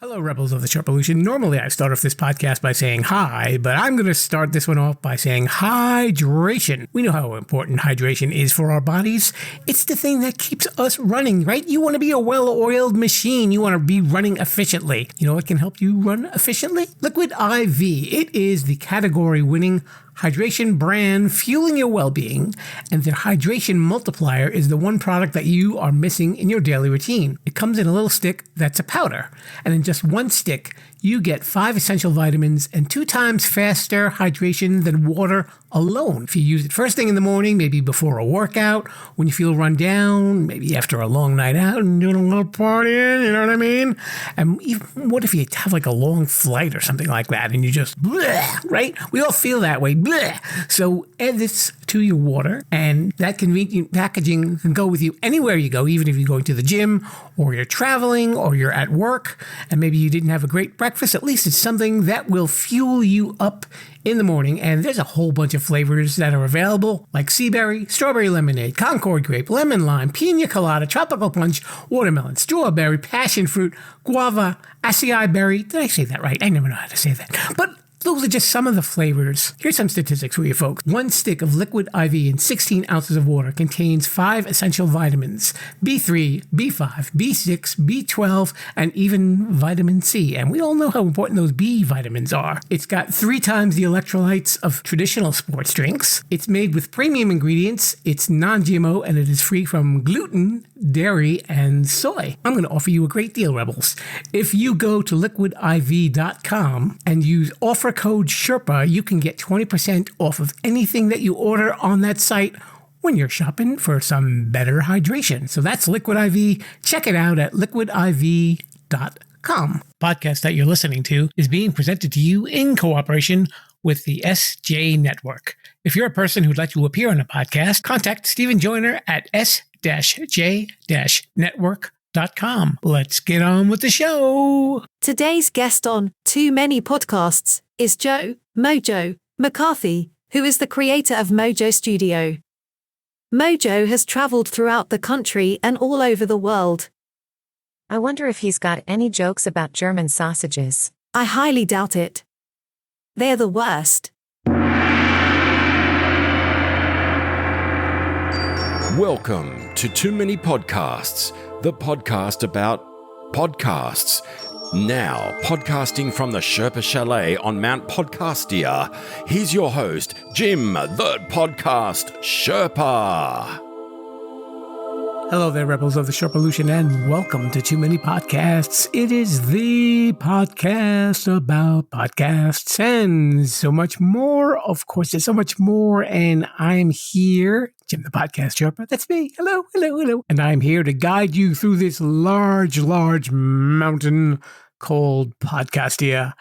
Hello, Rebels of the Sherpa Revolution. Normally, I start off this podcast by saying hi, but I'm going to start this one off by saying hydration. We know how important hydration is for our bodies. It's the thing that keeps us running, right? You want to be a well-oiled machine. You want to be running efficiently. You know what can help you run efficiently? Liquid IV. It is the category-winning hydration brand fueling your well-being, and their hydration multiplier is the one product that you are missing in your daily routine. It comes in a little stick that's a powder, and in just one stick, you get 5 essential vitamins and 2 times faster hydration than water alone. If you use it first thing in the morning, maybe before a workout, when you feel run down, maybe after a long night out and doing a little partying, you know what I mean? And even, what if you have like a long flight or something like that and you just bleh, right? We all feel that way. Bleh. So add this to your water, and that convenient packaging can go with you anywhere you go, even if you're going to the gym or you're traveling or you're at work and maybe you didn't have a great breakfast. At least it's something that will fuel you up in the morning. And there's a whole bunch of flavors that are available, like sea berry, strawberry lemonade, Concord grape, lemon lime, pina colada, tropical punch, watermelon, strawberry, passion fruit, guava, acai berry. Did I say that right? I never know how to say that. But those are just some of the flavors. Here's some statistics for you folks. 1 stick of liquid IV in 16 ounces of water contains 5 essential vitamins: B3, B5, B6, B12, and even vitamin C. And we all know how important those B vitamins are. It's got 3 times the electrolytes of traditional sports drinks. It's made with premium ingredients. It's non-GMO, and it is free from gluten, dairy, and soy. I'm going to offer you a great deal, Rebels. If you go to liquidiv.com and use offer code Sherpa, you can get 20% off of anything that you order on that site when you're shopping for some better hydration. So that's Liquid IV. Check it out at liquidiv.com. Podcast that you're listening to is being presented to you in cooperation with the SJ Network. If you're a person who'd like to appear on a podcast, contact Stephen Joyner at s-j-network.com. Let's get on with the show. Today's guest on Too Many Podcasts is Joe MoJOE McCarthy, who is the creator of MoJOE Studio. MoJOE has traveled throughout the country and all over the world. I wonder if he's got any jokes about German sausages. I highly doubt it. They're the worst. Welcome to Too Many Podcasts, the podcast about podcasts. Now, podcasting from the Sherpa Chalet on Mount Podcastia, here's your host, Jim, the Podcast Sherpa. Hello there, Rebels of the Sherpa Revolution, and welcome to Too Many Podcasts. It is the podcast about podcasts and so much more. Of course, there's so much more, and I'm here, Jim, the Podcast Sherpa. That's me. Hello, hello, hello. And I'm here to guide you through this large, large mountain called Podcastia,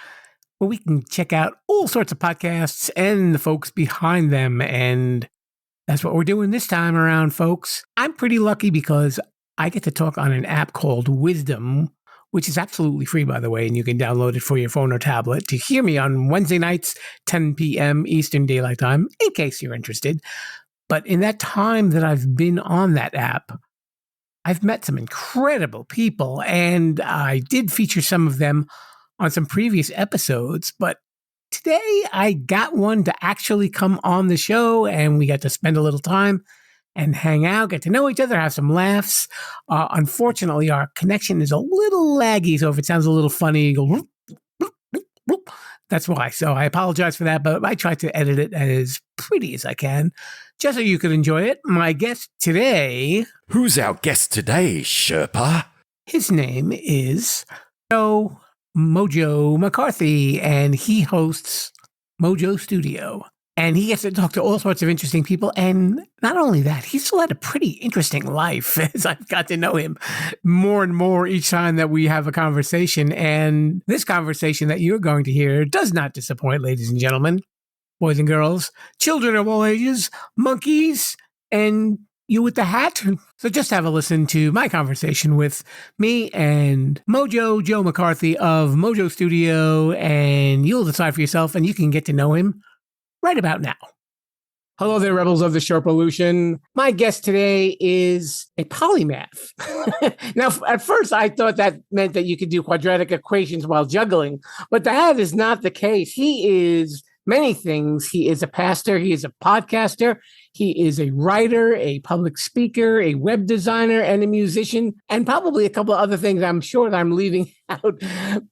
where we can check out all sorts of podcasts and the folks behind them. And that's what we're doing this time around, folks. I'm pretty lucky because I get to talk on an app called Wisdom, which is absolutely free, by the way, and you can download it for your phone or tablet to hear me on Wednesday nights, 10 p.m. Eastern Daylight Time, in case you're interested. But in that time that I've been on that app, I've met some incredible people, and I did feature some of them on some previous episodes, but today I got one to actually come on the show, and we got to spend a little time and hang out, get to know each other, have some laughs. Unfortunately, our connection is a little laggy, so if it sounds a little funny, you go, whoop, whoop, whoop, whoop. That's why. So I apologize for that, but I try to edit it as pretty as I can, just so you can enjoy it. My guest today... Who's our guest today, Sherpa? His name is Joe MoJOE McCarthy, and he hosts MoJOE Studio. And he gets to talk to all sorts of interesting people. And not only that, he's still had a pretty interesting life as I've got to know him more and more each time that we have a conversation. And this conversation that you're going to hear does not disappoint, ladies and gentlemen, boys and girls, children of all ages, monkeys, and you with the hat. So just have a listen to my conversation with me and MoJOE, Joe McCarthy of MoJOE Studio, and you'll decide for yourself, and you can get to know him right about now. Hello there, rebels of the Sherpolution. My guest today is a polymath. Now, at first, I thought that meant that you could do quadratic equations while juggling, but that is not the case. He is many things. He is a pastor. He is a podcaster. He is a writer, a public speaker, a web designer, and a musician, and probably a couple of other things I'm sure that I'm leaving out.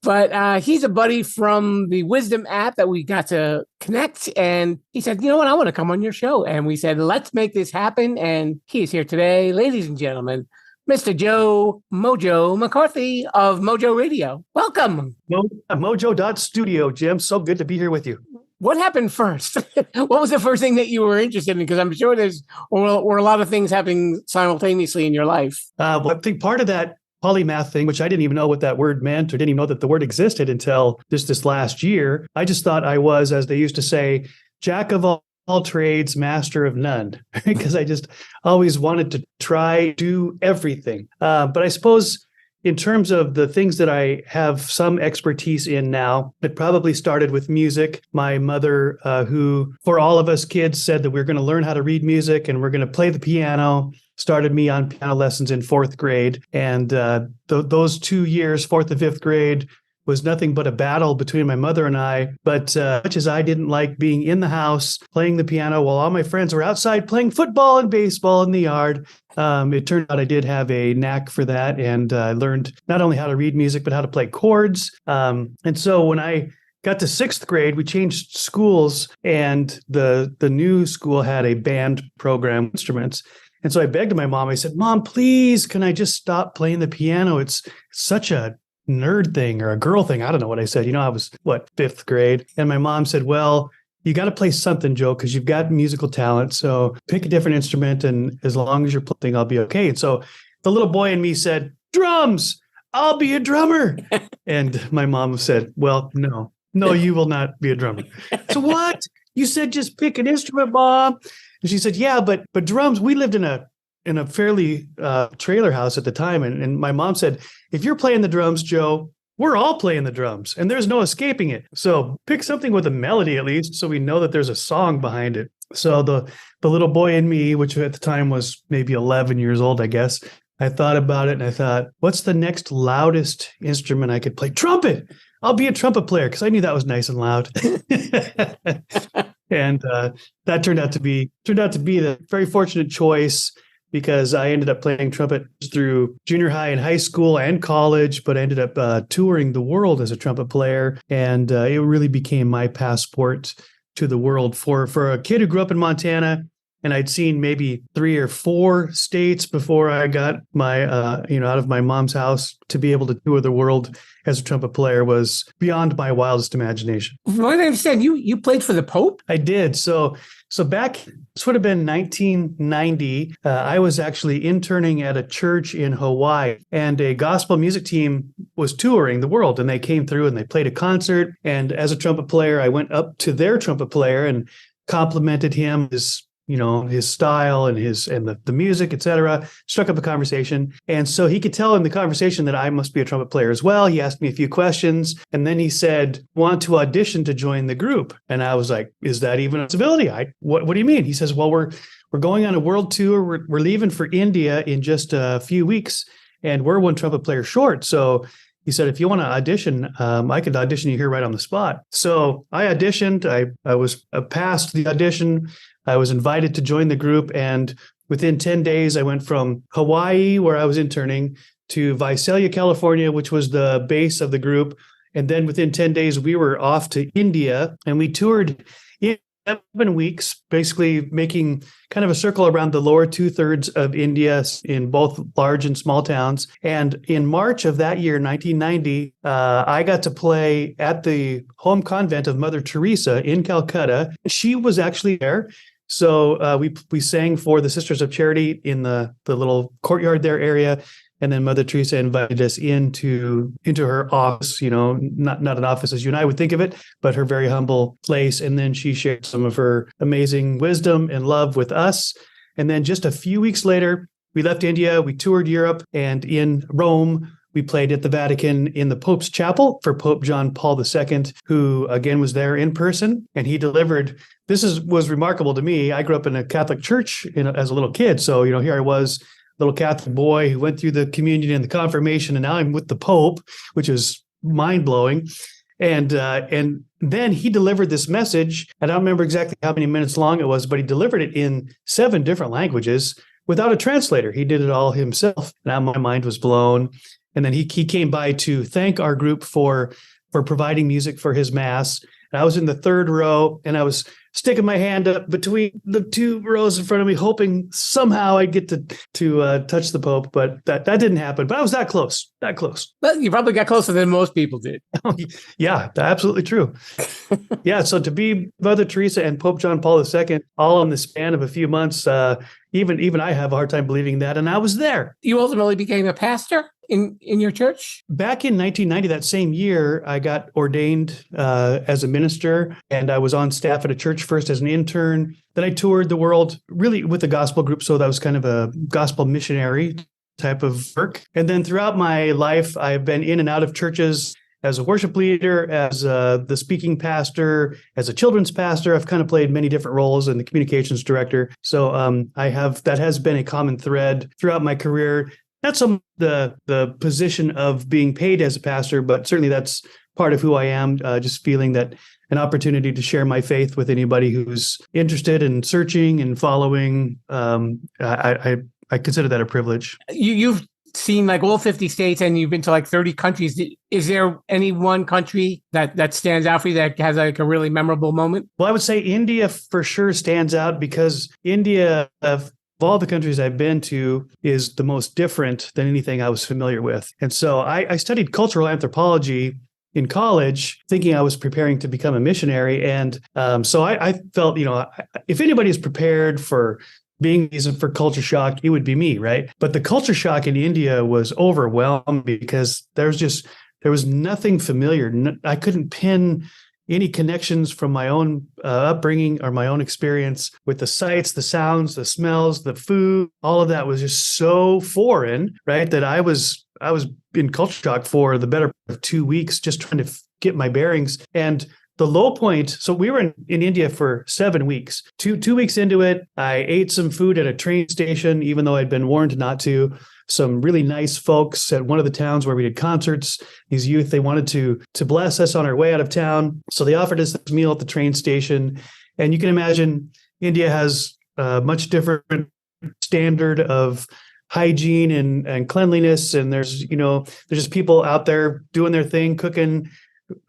But he's a buddy from the Wisdom app that we got to connect. And he said, you know what, I want to come on your show. And we said, let's make this happen. And he is here today, ladies and gentlemen, Mr. Joe MoJOE McCarthy of MoJOE Radio. Welcome. MoJOE.studio, Jim. So good to be here with you. What happened first? What was the first thing that you were interested in? Because I'm sure were a lot of things happening simultaneously in your life. Well, I think part of that polymath thing, which I didn't even know what that word meant or didn't even know that the word existed until this last year. I just thought I was, as they used to say, jack of all trades, master of none, because I just always wanted to try, do everything. But I suppose in terms of the things that I have some expertise in now, it probably started with music. My mother, who for all of us kids said that we're going to learn how to read music and we're going to play the piano, started me on piano lessons in fourth grade. And those 2 years, fourth and fifth grade, was nothing but a battle between my mother and I. But much as I didn't like being in the house, playing the piano while all my friends were outside playing football and baseball in the yard, it turned out I did have a knack for that. And I learned not only how to read music, but how to play chords. And so when I got to sixth grade, we changed schools, and the new school had a band program, instruments. And so I begged my mom, I said, Mom, please, can I just stop playing the piano? It's such a nerd thing or a girl thing. I don't know what I said. I was, fifth grade. And my mom said, well, you got to play something, Joe, because you've got musical talent. So pick a different instrument. And as long as you're playing, I'll be okay. And so the little boy in me said, drums, I'll be a drummer. And my mom said, well, no, you will not be a drummer. So what? You said just pick an instrument, Mom. And she said, yeah, but drums, we lived in a fairly trailer house at the time. And my mom said, if you're playing the drums, Joe, we're all playing the drums and there's no escaping it. So pick something with a melody at least so we know that there's a song behind it. So the little boy in me, which at the time was maybe 11 years old, I guess, I thought about it and I thought, what's the next loudest instrument I could play? Trumpet. I'll be a trumpet player because I knew that was nice and loud. And that turned out to be the very fortunate choice, because I ended up playing trumpet through junior high and high school and college, but I ended up touring the world as a trumpet player. And it really became my passport to the world for a kid who grew up in Montana. And I'd seen maybe 3 or 4 states before I got my, out of my mom's house. To be able to tour the world as a trumpet player was beyond my wildest imagination. From what I understand, you played for the Pope? I did. So back, this would have been 1990. I was actually interning at a church in Hawaii, and a gospel music team was touring the world, and they came through and they played a concert. And as a trumpet player, I went up to their trumpet player and complimented him, his style and the music, et cetera, struck up a conversation. And so he could tell in the conversation that I must be a trumpet player as well. He asked me a few questions, and then he said, want to audition to join the group. And I was like, is that even a possibility? What do you mean? He says, well, we're going on a world tour. We're leaving for India in just a few weeks, and we're one trumpet player short. So he said, if you want to audition, I could audition you here right on the spot. So I auditioned. I was passed the audition. I was invited to join the group. And within 10 days, I went from Hawaii, where I was interning, to Visalia, California, which was the base of the group. And then within 10 days, we were off to India, and we toured in 7 weeks, basically making kind of a circle around the lower 2/3 of India in both large and small towns. And in March of that year, 1990, I got to play at the home convent of Mother Teresa in Calcutta. She was actually there. So we sang for the Sisters of Charity in the little courtyard there area. And then Mother Teresa invited us into her office, not an office as you and I would think of it, but her very humble place. And then she shared some of her amazing wisdom and love with us. And then just a few weeks later, we left India, we toured Europe, and in Rome, we We played at the Vatican in the Pope's Chapel for Pope John Paul II, who again was there in person, and he delivered. Was remarkable to me. I grew up in a Catholic church as a little kid, so here I was, little Catholic boy who went through the communion and the confirmation, and now I'm with the Pope, which is mind blowing. And then he delivered this message. I don't remember exactly how many minutes long it was, but he delivered it in 7 different languages without a translator. He did it all himself. Now my mind was blown. And then he came by to thank our group for providing music for his mass. And I was in the 3rd row, and I was sticking my hand up between the 2 rows in front of me, hoping somehow I'd get to touch the Pope. But that didn't happen. But I was that close. Well, you probably got closer than most people did. Yeah, absolutely true. Yeah, so to be Mother Teresa and Pope John Paul II all in the span of a few months, even I have a hard time believing that. And I was there. You ultimately became a pastor in your church? Back in 1990, that same year, I got ordained as a minister, and I was on staff at a church first as an intern. Then I toured the world really with a gospel group. So that was kind of a gospel missionary type of work. And then throughout my life, I've been in and out of churches as a worship leader, as the speaking pastor, as a children's pastor. I've kind of played many different roles, and the communications director. So that has been a common thread throughout my career. Not so the position of being paid as a pastor, but certainly that's part of who I am, just feeling that an opportunity to share my faith with anybody who's interested in searching and following. I consider that a privilege. You've seen like all 50 states, and you've been to like 30 countries. Is there any one country that stands out for you that has like a really memorable moment? Well, I would say India for sure stands out, because India, of all the countries I've been to, is the most different than anything I was familiar with. And so I studied cultural anthropology in college, thinking I was preparing to become a missionary. And so I felt, if anybody is prepared for being for culture shock, it would be me, right? But the culture shock in India was overwhelming, because there was nothing familiar. I couldn't pin any connections from my own upbringing or my own experience with the sights, the sounds, the smells, the food. All of that was just so foreign, right? That I was in culture shock for the better part of 2 weeks, just trying to get my bearings. And the low point, so we were in India for 7 weeks. Two weeks into it, I ate some food at a train station, even though I'd been warned not to. Some really nice folks at one of the towns where we did concerts. These youth, they wanted to bless us on our way out of town. So they offered us this meal at the train station. And you can imagine India has a much different standard of hygiene and cleanliness. And there's just people out there doing their thing, cooking,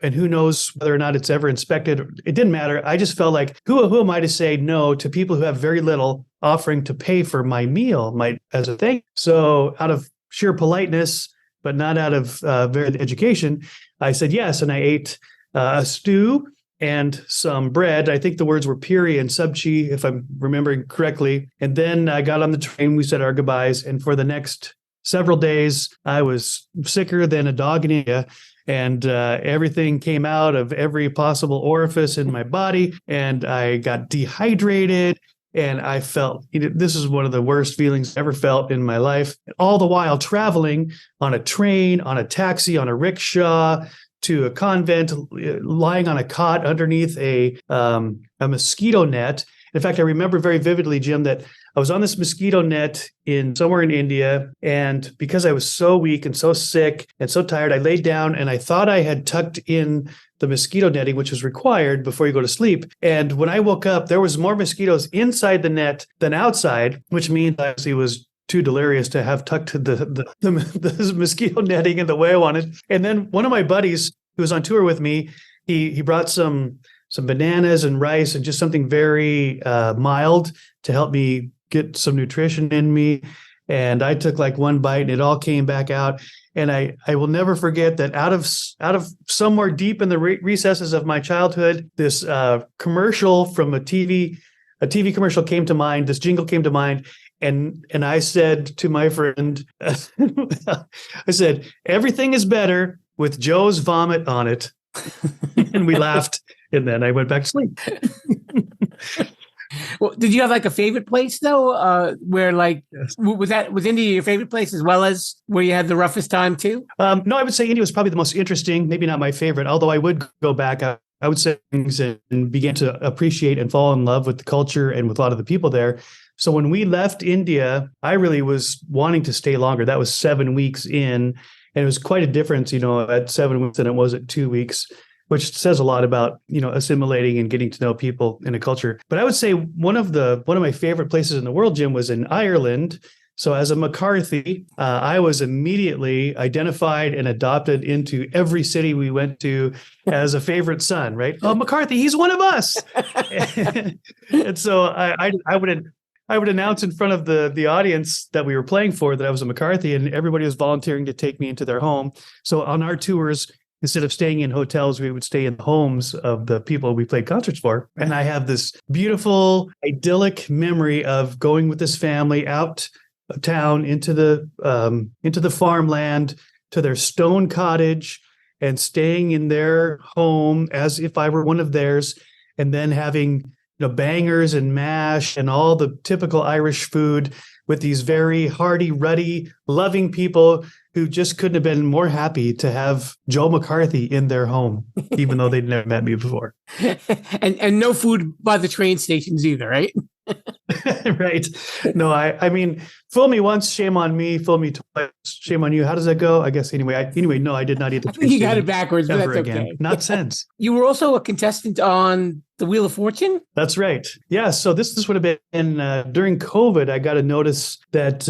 and who knows whether or not it's ever inspected. It didn't matter. I just felt like, who am I to say no to people who have very little, offering to pay for my meal as a thing? So out of sheer politeness, but not out of very education, I said yes. And I ate a stew and some bread. I think the words were puri and sabji, if I'm remembering correctly. And then I got on the train. We said our goodbyes. And for the next several days, I was sicker than a dog in India. And everything came out of every possible orifice in my body. And I got dehydrated. And I felt, this is one of the worst feelings I ever felt in my life. All the while traveling on a train, on a taxi, on a rickshaw, to a convent, lying on a cot underneath a mosquito net. In fact, I remember very vividly, Jim, that I was on this mosquito net somewhere in India. And because I was so weak and so sick and so tired, I laid down and I thought I had tucked in the mosquito netting, which was required before you go to sleep. And when I woke up, there was more mosquitoes inside the net than outside, which means I obviously was too delirious to have tucked the mosquito netting in the way I wanted. And then one of my buddies who was on tour with me, he brought some bananas and rice and just something very mild to help me get some nutrition in me. And I took like one bite and it all came back out. And I will never forget that out of somewhere deep in the recesses of my childhood, this commercial from a TV commercial came to mind. This jingle came to mind. And I said to my friend, I said, everything is better with Joe's vomit on it. And we laughed. And then I went back to sleep. Well, did you have like a favorite place though? Where like was India your favorite place as well as where you had the roughest time too? No, I would say India was probably the most interesting, maybe not my favorite, although I would go back. I would say things and began to appreciate and fall in love with the culture and with a lot of the people there. So when we left India, I really was wanting to stay longer. That was 7 weeks in, and it was quite a difference, at 7 weeks than it was at 2 weeks, which says a lot about, assimilating and getting to know people in a culture. But I would say one of my favorite places in the world, Jim, was in Ireland. So as a McCarthy, I was immediately identified and adopted into every city we went to as a favorite son, right? Oh, McCarthy, he's one of us. And so I would announce in front of the audience that we were playing for that I was a McCarthy, and everybody was volunteering to take me into their home. So on our tours, instead of staying in hotels, we would stay in the homes of the people we played concerts for. And I have this beautiful, idyllic memory of going with this family out of town into the farmland to their stone cottage and staying in their home as if I were one of theirs, and then having bangers and mash and all the typical Irish food with these very hearty, ruddy, loving people who just couldn't have been more happy to have Joe McCarthy in their home, even though they'd never met me before. and no food by the train stations either, right? Right. No, I mean, fool me once, shame on me. Fool me twice, shame on you. How does that go? I guess anyway. No, I did not eat the train. You got it backwards, but that's again. Okay. Not since. You were also a contestant on the Wheel of Fortune? That's right. Yeah. So this would have been during COVID. I got a notice that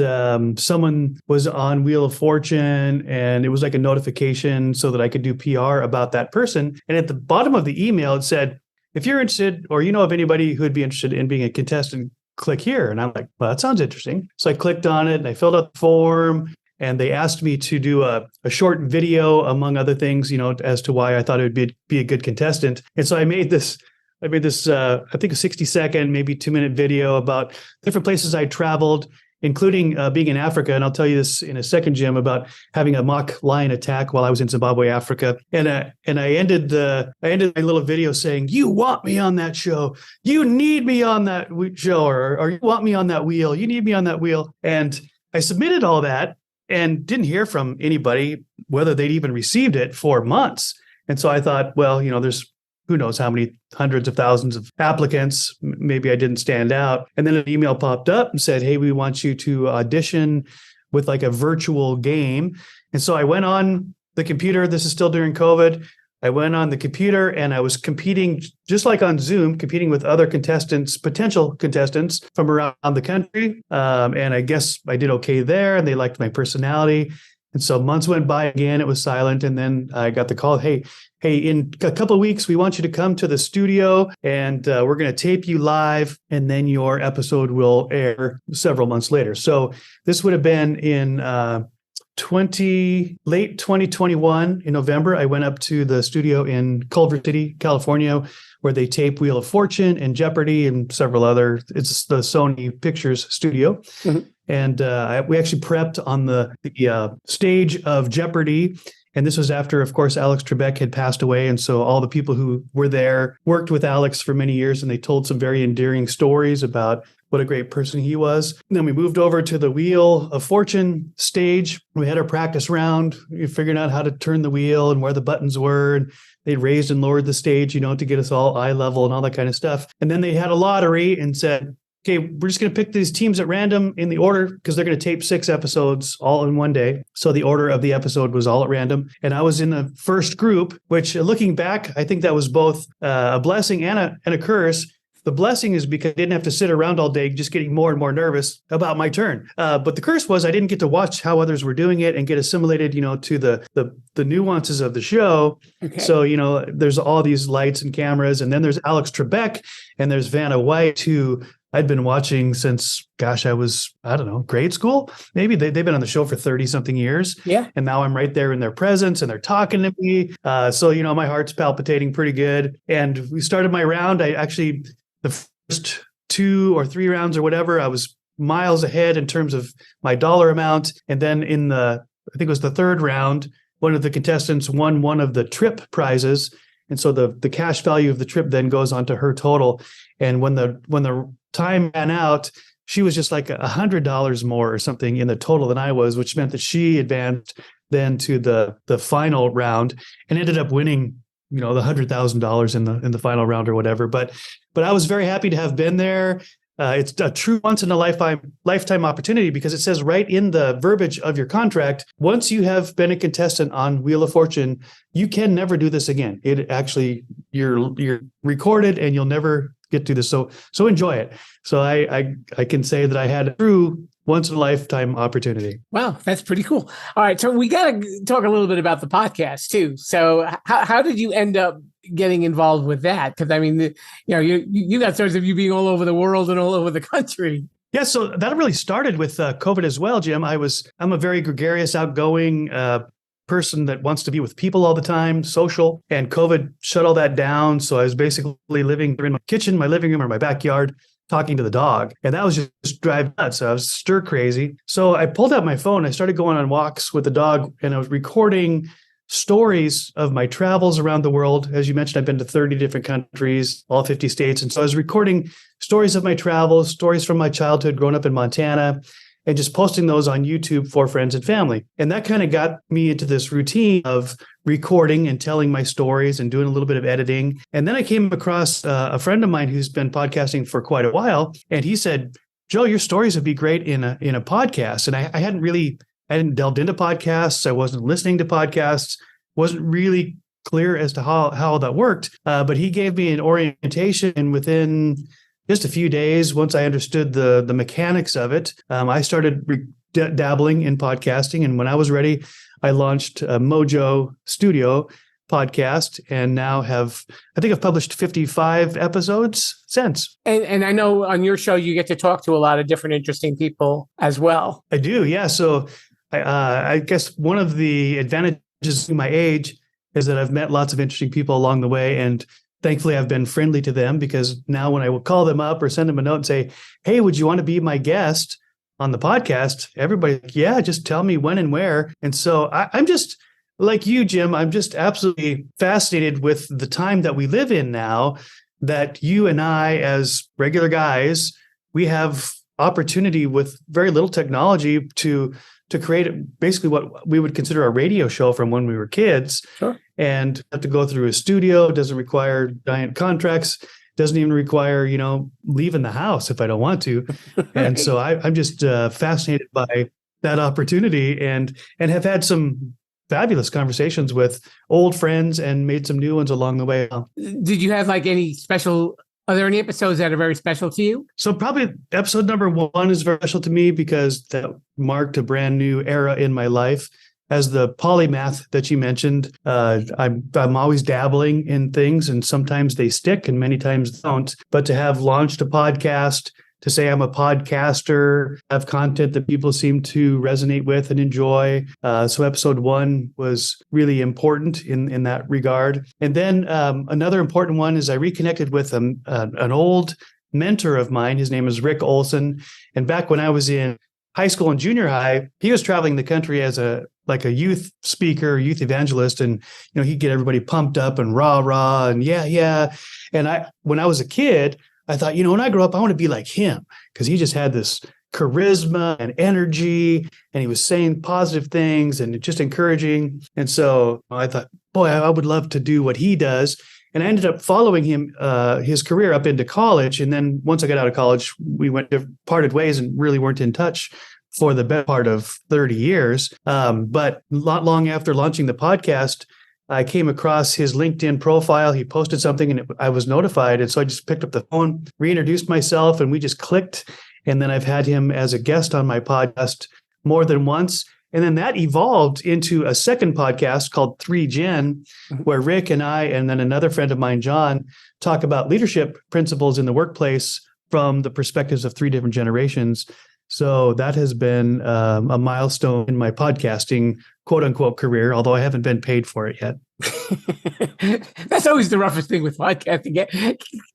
someone was on Wheel of Fortune, and it was like a notification so that I could do PR about that person. And at the bottom of the email, it said, if you're interested or you know of anybody who would be interested in being a contestant, click here. And I'm like, well, that sounds interesting. So I clicked on it and I filled out the form, and they asked me to do a short video, among other things, as to why I thought it would be a good contestant. And so I made this, I think a 60-second, maybe 2-minute video about different places I traveled, including being in Africa. And I'll tell you this in a second, Jim, about having a mock lion attack while I was in Zimbabwe, Africa. And I ended my little video saying, you want me on that show. You need me on that show, or you want me on that wheel. You need me on that wheel. And I submitted all that and didn't hear from anybody, whether they'd even received it, for months. And so I thought, well, there's who knows how many hundreds of thousands of applicants. Maybe I didn't stand out. And then an email popped up and said, hey, we want you to audition with like a virtual game. And so I went on the computer. This is still during COVID. I went on the computer and I was competing, just like on Zoom, competing with other potential contestants from around the country. And I guess I did okay there, and they liked my personality. And so months went by again, it was silent. And then I got the call, hey, in a couple of weeks, we want you to come to the studio, and we're going to tape you live, and then your episode will air several months later. So this would have been in late 2021 in November. I went up to the studio in Culver City, California, where they tape Wheel of Fortune and Jeopardy and several other. It's the Sony Pictures studio. Mm-hmm. And we actually prepped on the stage of Jeopardy. And this was after, of course, Alex Trebek had passed away. And so all the people who were there worked with Alex for many years, and they told some very endearing stories about what a great person he was. And then we moved over to the Wheel of Fortune stage. We had our practice round. We figured out how to turn the wheel and where the buttons were. And they raised and lowered the stage, to get us all eye level and all that kind of stuff. And then they had a lottery and said, okay, we're just going to pick these teams at random in the order, because they're going to tape 6 episodes all in one day. So the order of the episode was all at random. And I was in the first group, which, looking back, I think that was both a blessing and a curse. The blessing is because I didn't have to sit around all day just getting more and more nervous about my turn. But the curse was I didn't get to watch how others were doing it and get assimilated, to the nuances of the show. Okay. So, there's all these lights and cameras, and then there's Alex Trebek, and there's Vanna White, who I'd been watching since, I was, grade school. Maybe they've been on the show for 30 something years. Yeah. And now I'm right there in their presence, and they're talking to me. So, my heart's palpitating pretty good. And we started my round. The first 2 or 3 rounds or whatever, I was miles ahead in terms of my dollar amount. And then I think it was the 3rd round, one of the contestants won one of the trip prizes. And so the cash value of the trip then goes onto her total. And when the time ran out, she was just like $100 more or something in the total than I was, which meant that she advanced then to the final round and ended up winning, the $100,000 in the final round or whatever. But I was very happy to have been there. It's a true once in a lifetime opportunity, because it says right in the verbiage of your contract, once you have been a contestant on Wheel of Fortune, you can never do this again. It actually, you're recorded and you'll never get to this. So enjoy it. So I can say that I had a true once in a lifetime opportunity. Wow, that's pretty cool. All right, so we got to talk a little bit about the podcast too. So how did you end up getting involved with that? Because I mean, you got stories of you being all over the world and all over the country. Yeah, so that really started with COVID as well, Jim. I'm a very gregarious, outgoing person that wants to be with people all the time, social, and COVID shut all that down. So I was basically living in my kitchen, my living room, or my backyard, talking to the dog. And that was just drive nuts. I was stir crazy. So I pulled out my phone. I started going on walks with the dog, and I was recording stories of my travels around the world. As you mentioned, I've been to 30 different countries, all 50 states. And so I was recording stories of my travels, stories from my childhood growing up in Montana, and just posting those on YouTube for friends and family. And that kind of got me into this routine of recording and telling my stories and doing a little bit of editing. And then I came across a friend of mine who's been podcasting for quite a while. And he said, Joe, your stories would be great in a podcast. And I hadn't delved into podcasts. I wasn't listening to podcasts, wasn't really clear as to how that worked. But he gave me an orientation, and within just a few days, once I understood the mechanics of it, I started dabbling in podcasting. And when I was ready, I launched a MoJOE Studio podcast, and now I think I've published 55 episodes since. And I know on your show, you get to talk to a lot of different interesting people as well. I do, yeah. So I guess one of the advantages of my age is that I've met lots of interesting people along the way, and thankfully I've been friendly to them, because now when I will call them up or send them a note and say, hey, would you want to be my guest on the podcast? Everybody, yeah, just tell me when and where. And so I'm just like you, Jim, I'm just absolutely fascinated with the time that we live in now, that you and I, as regular guys, we have opportunity with very little technology to create basically what we would consider a radio show from when we were kids. Sure. And have to go through a studio. Doesn't require giant contracts. Doesn't even require, leaving the house if I don't want to. And so I'm just fascinated by that opportunity, and have had some fabulous conversations with old friends and made some new ones along the way. Did you have are there any episodes that are very special to you? So probably episode number 1 is very special to me, because that marked a brand new era in my life. As the polymath that you mentioned, I'm always dabbling in things, and sometimes they stick and many times don't. But to have launched a podcast, to say I'm a podcaster, have content that people seem to resonate with and enjoy. So episode 1 was really important in that regard. And then another important one is I reconnected with an old mentor of mine. His name is Rick Olson. And back when I was in high school and junior high, he was traveling the country as a youth speaker, youth evangelist. And, he'd get everybody pumped up and rah, and yeah. And when I was a kid, I thought, when I grow up, I want to be like him, because he just had this charisma and energy, and he was saying positive things and just encouraging. And so I thought, boy, I would love to do what he does. And I ended up following him, his career up into college. And then once I got out of college, we parted ways and really weren't in touch for the better part of 30 years. But not long after launching the podcast, I came across his LinkedIn profile. He posted something, and I was notified. And so I just picked up the phone, reintroduced myself, and we just clicked. And then I've had him as a guest on my podcast more than once. And then that evolved into a second podcast called 3Gen, where Rick and I, and then another friend of mine, John, talk about leadership principles in the workplace from the perspectives of 3 different generations. So that has been a milestone in my podcasting, quote unquote, career, although I haven't been paid for it yet. That's always the roughest thing with podcasting.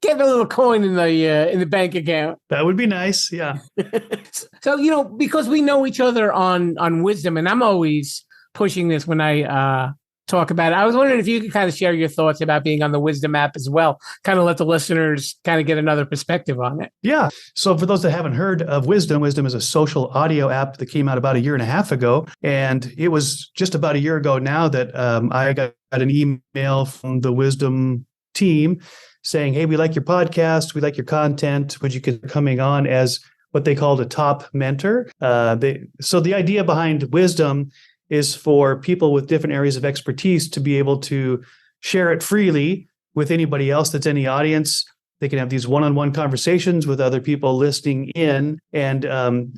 Get a little coin in the bank account. That would be nice. Yeah. So, because we know each other on wisdom, and I'm always pushing this when I talk about it. I was wondering if you could kind of share your thoughts about being on the Wisdom app as well, kind of let the listeners kind of get another perspective on it. Yeah. So for those that haven't heard of Wisdom, Wisdom is a social audio app that came out about a year and a half ago. And it was just about a year ago now that I got an email from the Wisdom team saying, hey, we like your podcast. We like your content. Would you consider coming on as what they called a top mentor? So the idea behind Wisdom is for people with different areas of expertise to be able to share it freely with anybody else that's in the audience. They can have these one-on-one conversations with other people listening in. And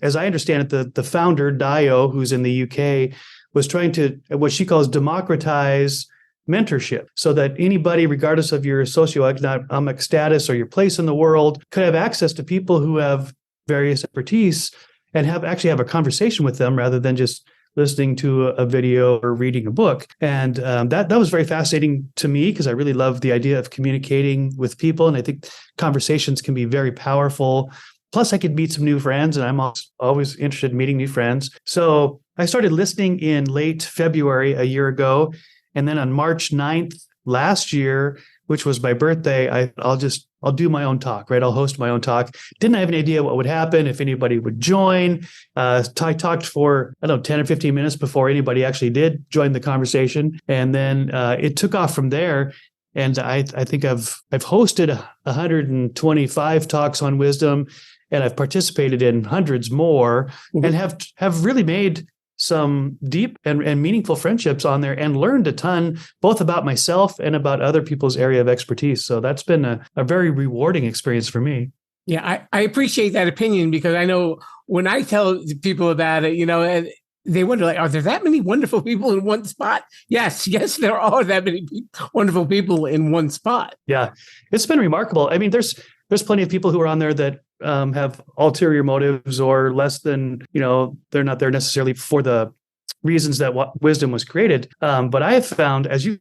as I understand it, the founder, Dio, who's in the UK, was trying to, what she calls, democratize mentorship so that anybody, regardless of your socioeconomic status or your place in the world, could have access to people who have various expertise and actually have a conversation with them rather than just listening to a video or reading a book. And that was very fascinating to me because I really love the idea of communicating with people. And I think conversations can be very powerful. Plus, I could meet some new friends, and I'm always interested in meeting new friends. So I started listening in late February a year ago. And then on March 9th last year, which was my birthday, I'll do my own talk, right? I'll host my own talk. Didn't have any idea what would happen, if anybody would join. I talked for, 10 or 15 minutes before anybody actually did join the conversation. And then it took off from there. And I think I've hosted 125 talks on wisdom, and I've participated in hundreds more, and have really made some deep and meaningful friendships on there and learned a ton, both about myself and about other people's area of expertise. So that's been a very rewarding experience for me. Yeah, I appreciate that opinion because I know when I tell people about it, and they wonder, like, are there that many wonderful people in one spot? Yes, there are that many wonderful people in one spot. Yeah, it's been remarkable. I mean, there's plenty of people who are on there that have ulterior motives or less than, they're not there necessarily for the reasons that wisdom was created. But I have found, as you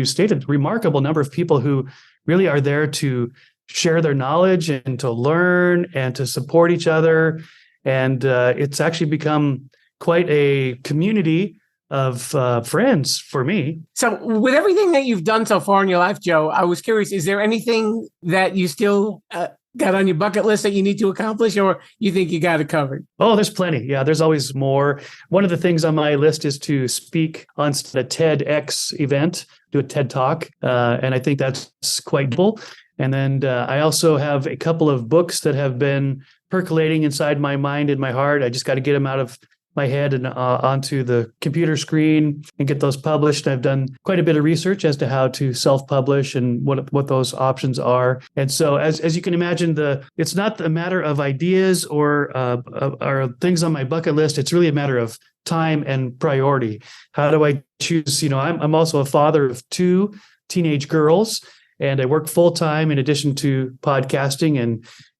stated, remarkable number of people who really are there to share their knowledge and to learn and to support each other. And it's actually become quite a community of friends for me. So with everything that you've done so far in your life, Joe, I was curious, is there anything that you still got on your bucket list that you need to accomplish, or you think you got it covered? Oh, there's plenty. Yeah, there's always more. One of the things on my list is to speak on a TEDx event, do a TED Talk. And I think that's quite cool. And then I also have a couple of books that have been percolating inside my mind and my heart. I just got to get them out of my head and onto the computer screen and get those published. I've done quite a bit of research as to how to self-publish and what those options are. And so as you can imagine, it's not a matter of ideas or things on my bucket list. It's really a matter of time and priority. How do I choose? I'm also a father of 2 teenage girls, and I work full-time in addition to podcasting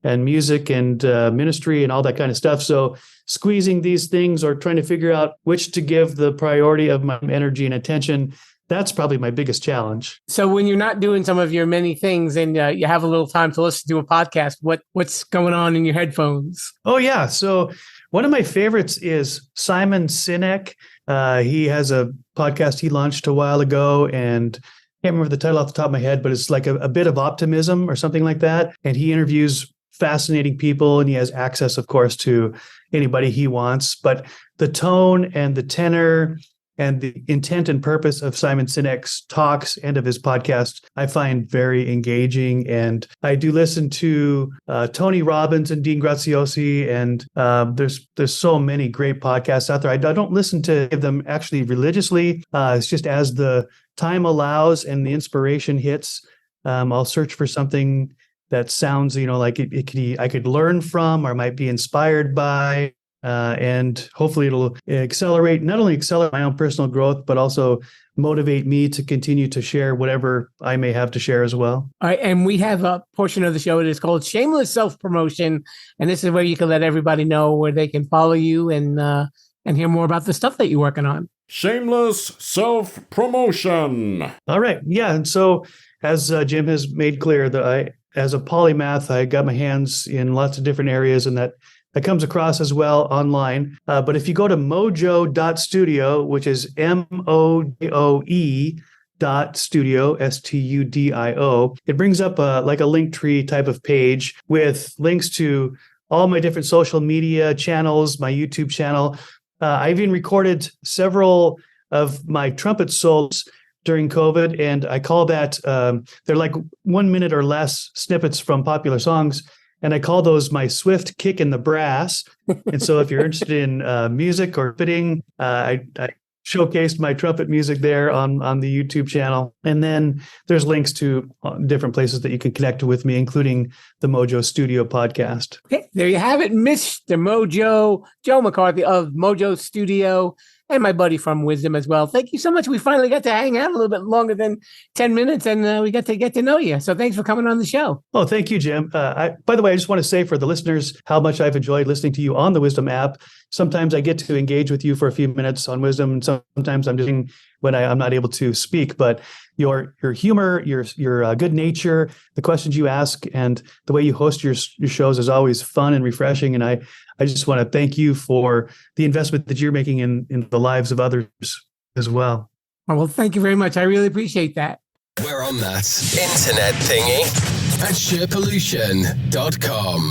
and music and ministry and all that kind of stuff. So squeezing these things or trying to figure out which to give the priority of my energy and attention, that's probably my biggest challenge. So when you're not doing some of your many things and you have a little time to listen to a podcast, what's going on in your headphones? Oh, yeah. So one of my favorites is Simon Sinek. He has a podcast he launched a while ago, and I can't remember the title off the top of my head, but it's like a bit of optimism or something like that. And he interviews fascinating people, and he has access, of course, to anybody he wants. But the tone and the tenor and the intent and purpose of Simon Sinek's talks and of his podcast, I find very engaging. And I do listen to Tony Robbins and Dean Graziosi, and there's so many great podcasts out there. I don't listen to them actually religiously. It's just as the time allows and the inspiration hits, I'll search for something that sounds, like I could learn from or might be inspired by, and hopefully it'll not only accelerate my own personal growth, but also motivate me to continue to share whatever I may have to share as well. All right, and we have a portion of the show that is called Shameless Self-Promotion, and this is where you can let everybody know where they can follow you and hear more about the stuff that you're working on. Shameless Self-Promotion. All right, yeah, and so as Jim has made clear, that as a polymath, I got my hands in lots of different areas, and that That comes across as well online. But if you go to mojoe.studio, which is MOJOE studio, STUDIO, it brings up like a link tree type of page with links to all my different social media channels, my YouTube channel. I've even recorded several of my trumpet solos during COVID, and I call that, they're like 1 minute or less snippets from popular songs, and I call those my swift kick in the brass. And so if you're interested in music or fitting, I showcased my trumpet music there on the YouTube channel. And then there's links to different places that you can connect with me, including the MoJOE Studio podcast. Okay, there you have it, Mr. MoJOE, Joe McCarthy of MoJOE Studio, and my buddy from Wisdom as well. Thank you so much. We finally got to hang out a little bit longer than 10 minutes, and we got to get to know you. So thanks for coming on the show. Oh, thank you, Jim. By the way, I just want to say for the listeners how much I've enjoyed listening to you on the Wisdom app. Sometimes I get to engage with you for a few minutes on Wisdom, and sometimes I'm doing when I'm not able to speak. But your humor, your good nature, the questions you ask, and the way you host your shows is always fun and refreshing. And I just want to thank you for the investment that you're making in the lives of others as well. Well, thank you very much. I really appreciate that. We're on that internet thingy at sherpollution.com.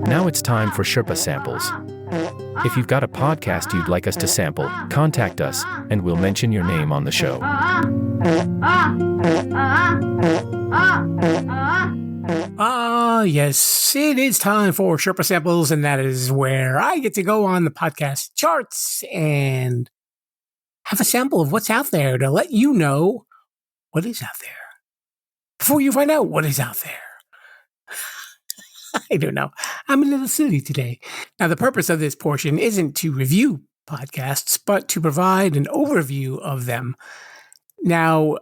Now it's time for Sherpa Samples. If you've got a podcast you'd like us to sample, contact us, and we'll mention your name on the show. Yes, it is time for Sherpa Samples, and that is where I get to go on the podcast charts and have a sample of what's out there to let you know what is out there before you find out what is out there. I don't know. I'm a little silly today. Now, the purpose of this portion isn't to review podcasts, but to provide an overview of them. Now,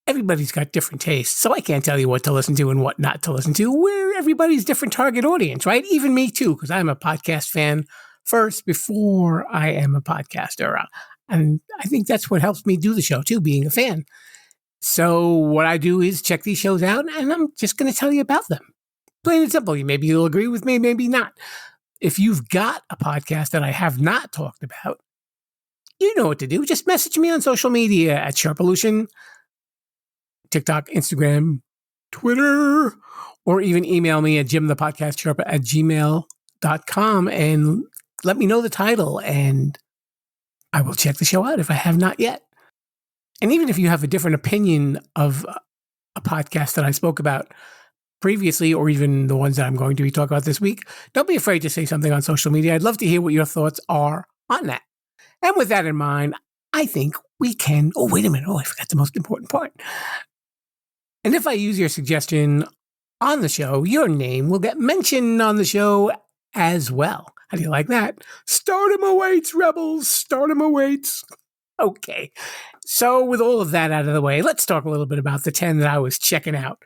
everybody's got different tastes, so I can't tell you what to listen to and what not to listen to. We're everybody's different target audience, right? Even me too, because I'm a podcast fan first before I am a podcaster. And I think that's what helps me do the show too, being a fan. So what I do is check these shows out, and I'm just going to tell you about them. Plain and simple. Maybe you'll agree with me, maybe not. If you've got a podcast that I have not talked about, you know what to do. Just message me on social media at Sherpollution, TikTok, Instagram, Twitter, or even email me at jimthepodcastsherpa@gmail.com and let me know the title, and I will check the show out if I have not yet. And even if you have a different opinion of a podcast that I spoke about previously, or even the ones that I'm going to be talking about this week, don't be afraid to say something on social media. I'd love to hear what your thoughts are on that. And with that in mind, I think we can... Oh, wait a minute. Oh, I forgot the most important part. And if I use your suggestion on the show, your name will get mentioned on the show as well. How do you like that? Stardom awaits, rebels. Stardom awaits. Okay. So with all of that out of the way, let's talk a little bit about the 10 that I was checking out.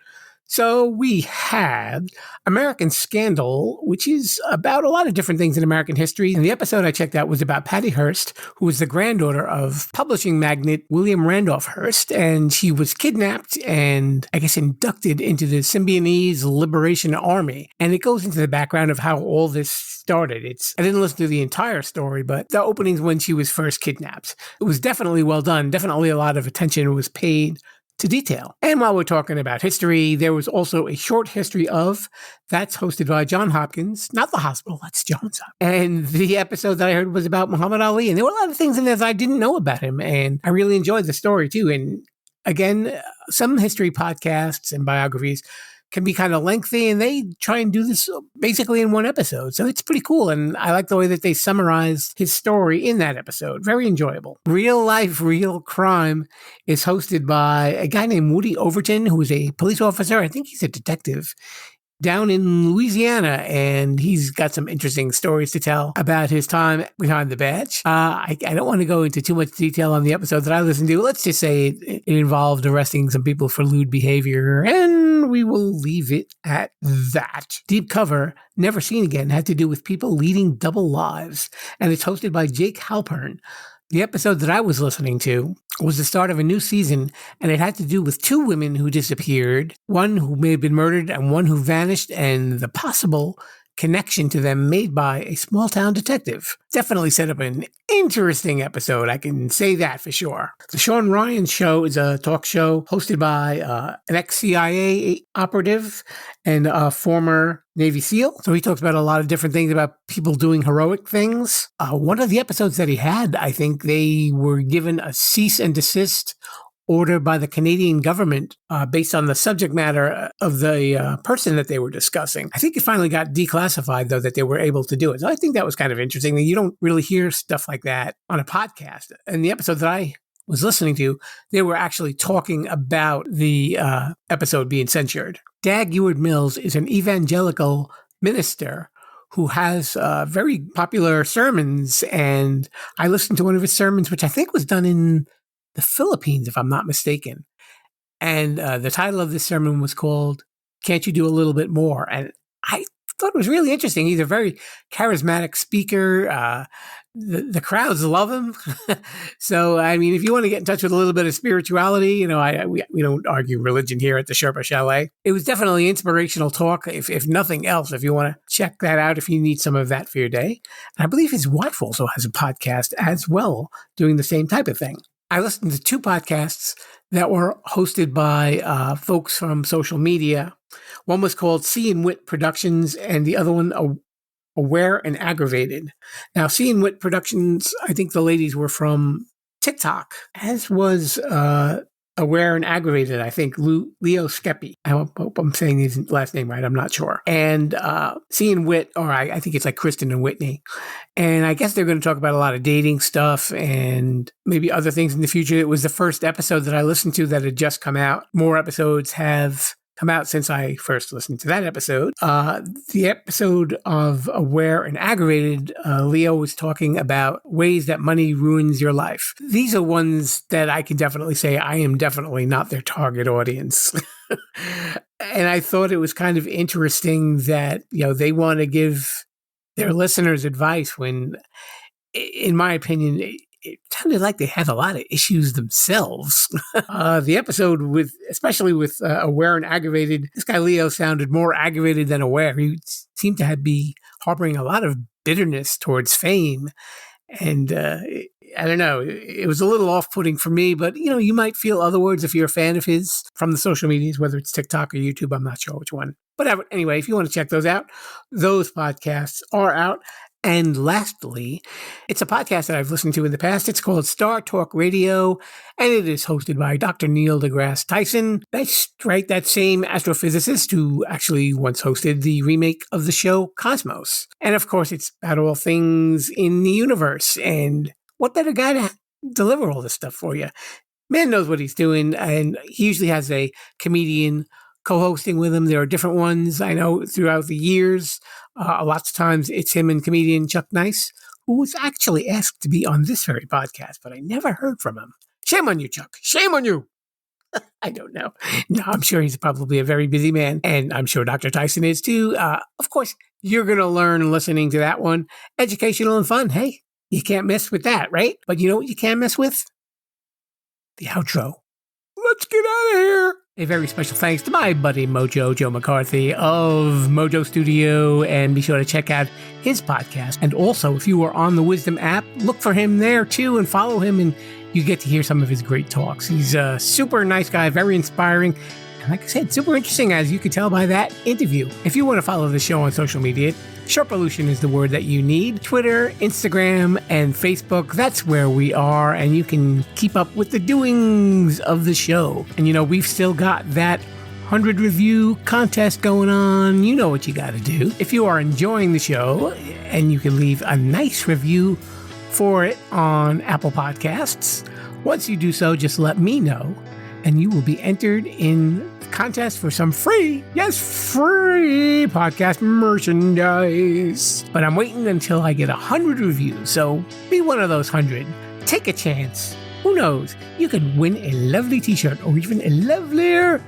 So we had American Scandal, which is about a lot of different things in American history. And the episode I checked out was about Patty Hearst, who was the granddaughter of publishing magnate William Randolph Hearst. And she was kidnapped and, I guess, inducted into the Symbionese Liberation Army. And it goes into the background of how all this started. I didn't listen to the entire story, but the opening's when she was first kidnapped. It was definitely well done. Definitely a lot of attention was paid to detail. And while we're talking about history, there was also a short history of, that's hosted by John Hopkins, not the hospital, that's John's. And the episode that I heard was about Muhammad Ali. And there were a lot of things in there that I didn't know about him. And I really enjoyed the story too. And again, some history podcasts and biographies can be kind of lengthy, and they try and do this basically in one episode. So it's pretty cool. And I like the way that they summarized his story in that episode. Very enjoyable. Real Life, Real Crime is hosted by a guy named Woody Overton, who is a police officer. I think he's a detective down in Louisiana, and he's got some interesting stories to tell about his time behind the badge. I don't want to go into too much detail on the episode that I listened to. Let's just say it involved arresting some people for lewd behavior, and we will leave it at that. Deep Cover, Never Seen Again, had to do with people leading double lives, and it's hosted by Jake Halpern. The episode that I was listening to was the start of a new season, and it had to do with two women who disappeared, one who may have been murdered and one who vanished, and the possible connection to them made by a small town detective. Definitely set up an interesting episode. I can say that for sure. The Sean Ryan Show is a talk show hosted by an ex-CIA operative and a former Navy SEAL. So he talks about a lot of different things about people doing heroic things. One of the episodes that he had, I think they were given a cease and desist order by the Canadian government based on the subject matter of the person that they were discussing. I think it finally got declassified, though, that they were able to do it. So I think that was kind of interesting. You don't really hear stuff like that on a podcast. And the episode that I was listening to, they were actually talking about the episode being censored. Dag Ewart-Mills is an evangelical minister who has very popular sermons. And I listened to one of his sermons, which I think was done in the Philippines, if I'm not mistaken. And the title of this sermon was called, Can't You Do a Little Bit More? And I thought it was really interesting. He's a very charismatic speaker. The crowds love him. So, I mean, if you want to get in touch with a little bit of spirituality, we don't argue religion here at the Sherpa Chalet. It was definitely inspirational talk. If nothing else, if you want to check that out, if you need some of that for your day. And I believe his wife also has a podcast as well, doing the same type of thing. I listened to two podcasts that were hosted by folks from social media. One was called See and Wit Productions, and the other one, Aware and Aggravated. Now, See and Wit Productions, I think the ladies were from TikTok, as was Aware and Aggravated, I think, Leo Skeppy. I hope I'm saying his last name right. I'm not sure. And See and Wit, or I think it's like Kristen and Whitney. And I guess they're going to talk about a lot of dating stuff and maybe other things in the future. It was the first episode that I listened to that had just come out. More episodes have come out since I first listened to that episode. The episode of Aware and Aggravated, Leo was talking about ways that money ruins your life. These are ones that I can definitely say I am definitely not their target audience. And I thought it was kind of interesting that, they want to give their listeners advice when, in my opinion, it sounded like they had a lot of issues themselves. The episode especially with Aware and Aggravated, this guy Leo sounded more aggravated than aware. He seemed to be harboring a lot of bitterness towards fame. And I don't know, it was a little off-putting for me, but you might feel other words if you're a fan of his from the social medias, whether it's TikTok or YouTube. I'm not sure which one. But anyway, if you want to check those out, those podcasts are out. And lastly, it's a podcast that I've listened to in the past. It's called Star Talk Radio, and it is hosted by Dr. Neil deGrasse Tyson. That's right, that same astrophysicist who actually once hosted the remake of the show Cosmos. And of course, it's about all things in the universe. And what better guy to deliver all this stuff for you? Man knows what he's doing, and he usually has a comedian co-hosting with him. There are different ones I know throughout the years. Lots of times it's him and comedian Chuck Nice, who was actually asked to be on this very podcast, but I never heard from him. Shame on you, Chuck. Shame on you. I don't know. No, I'm sure he's probably a very busy man, and I'm sure Dr. Tyson is too. Of course, you're going to learn listening to that one. Educational and fun. Hey, you can't mess with that, right? But you know what you can mess with? The outro. Let's get out of here. A very special thanks to my buddy MoJOE, Joe McCarthy of MoJOE Studio, and be sure to check out his podcast. And also, if you are on the Wisdom app, look for him there too and follow him, and you get to hear some of his great talks. He's a super nice guy, very inspiring, and like I said, super interesting, as you could tell by that interview. If you want to follow the show on social media, Sherpalution is the word that you need. Twitter, Instagram, and Facebook, that's where we are, and you can keep up with the doings of the show. And we've still got that 100 review contest going on. You know what you got to do. If you are enjoying the show, and you can leave a nice review for it on Apple Podcasts, once you do so, just let me know, and you will be entered in contest for some free podcast merchandise. But I'm waiting until I get 100 reviews, so be one of those 100. Take a chance. Who knows? You could win a lovely t-shirt or even a lovelier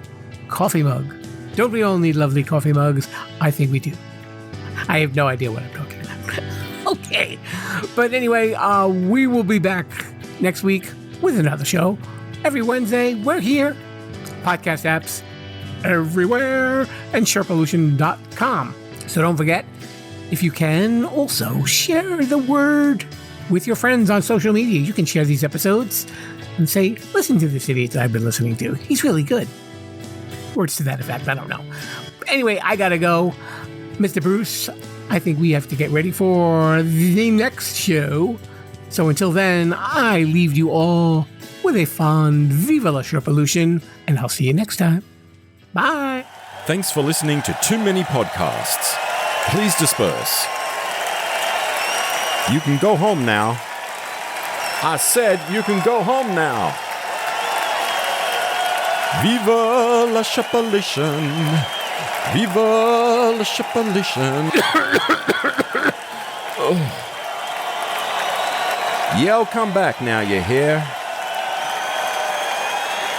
coffee mug. Don't we all need lovely coffee mugs? I think we do. I have no idea what I'm talking about. Okay. But anyway, we will be back next week with another show. Every Wednesday, we're here. Podcast apps everywhere, and Sherpalution.com. So don't forget, if you can, also share the word with your friends on social media. You can share these episodes and say, listen to this idiot that I've been listening to. He's really good. Words to that effect, I don't know. Anyway, I gotta go. Mr. Bruce, I think we have to get ready for the next show. So until then, I leave you all with a fond Viva la Sherpalution, and I'll see you next time. Bye. Thanks for listening to Too Many Podcasts. Please disperse. You can go home now. I said you can go home now. Viva la Sherpalution. Viva la Sherpalution. Oh. Yeah, I'll come back now, you hear?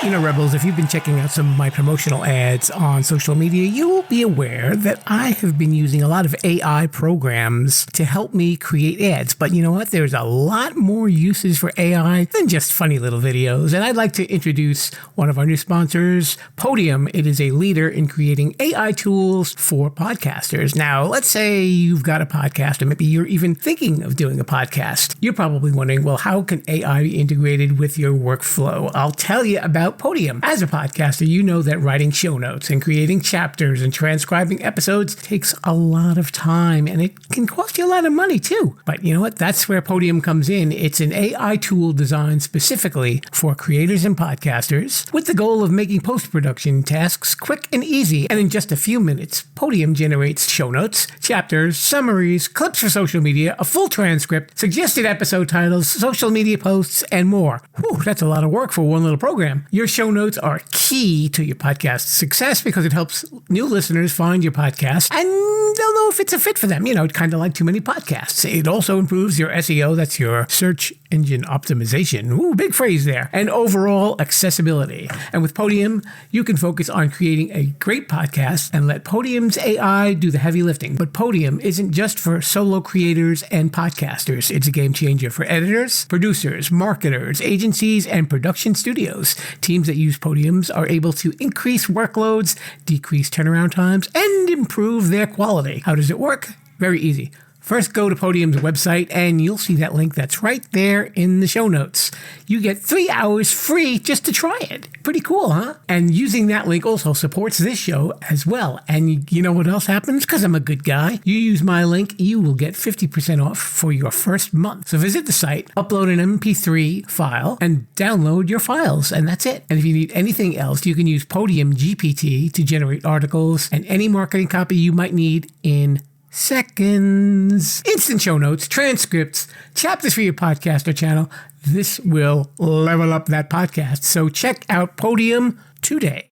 You know, Rebels, if you've been checking out some of my promotional ads on social media, you will be aware that I have been using a lot of AI programs to help me create ads. But you know what? There's a lot more uses for AI than just funny little videos. And I'd like to introduce one of our new sponsors, Podium. It is a leader in creating AI tools for podcasters. Now, let's say you've got a podcast, or maybe you're even thinking of doing a podcast. You're probably wondering, well, how can AI be integrated with your workflow? I'll tell you about Podium. As a podcaster, you know that writing show notes and creating chapters and transcribing episodes takes a lot of time, and it can cost you a lot of money too. But you know what? That's where Podium comes in. It's an AI tool designed specifically for creators and podcasters with the goal of making post-production tasks quick and easy. And in just a few minutes, Podium generates show notes, chapters, summaries, clips for social media, a full transcript, suggested episode titles, social media posts, and more. Whew, that's a lot of work for one little program. Your show notes are key to your podcast's success because it helps new listeners find your podcast and they'll know if it's a fit for them. You know, kind of like Too Many Podcasts. It also improves your SEO, that's your search engine optimization. Ooh, big phrase there. And overall accessibility. And with Podium, you can focus on creating a great podcast and let Podium's AI do the heavy lifting. But Podium isn't just for solo creators and podcasters. It's a game changer for editors, producers, marketers, agencies, and production studios. Teams that use Podiums are able to increase workloads, decrease turnaround times, and improve their quality. How does it work? Very easy. First, go to Podium's website, and you'll see that link that's right there in the show notes. You get 3 hours free just to try it. Pretty cool, huh? And using that link also supports this show as well. And you know what else happens? Because I'm a good guy. You use my link, you will get 50% off for your first month. So visit the site, upload an MP3 file, and download your files, and that's it. And if you need anything else, you can use Podium GPT to generate articles and any marketing copy you might need in seconds. Instant show notes, transcripts, chapters for your podcast or channel. This will level up that podcast. So check out Podium today.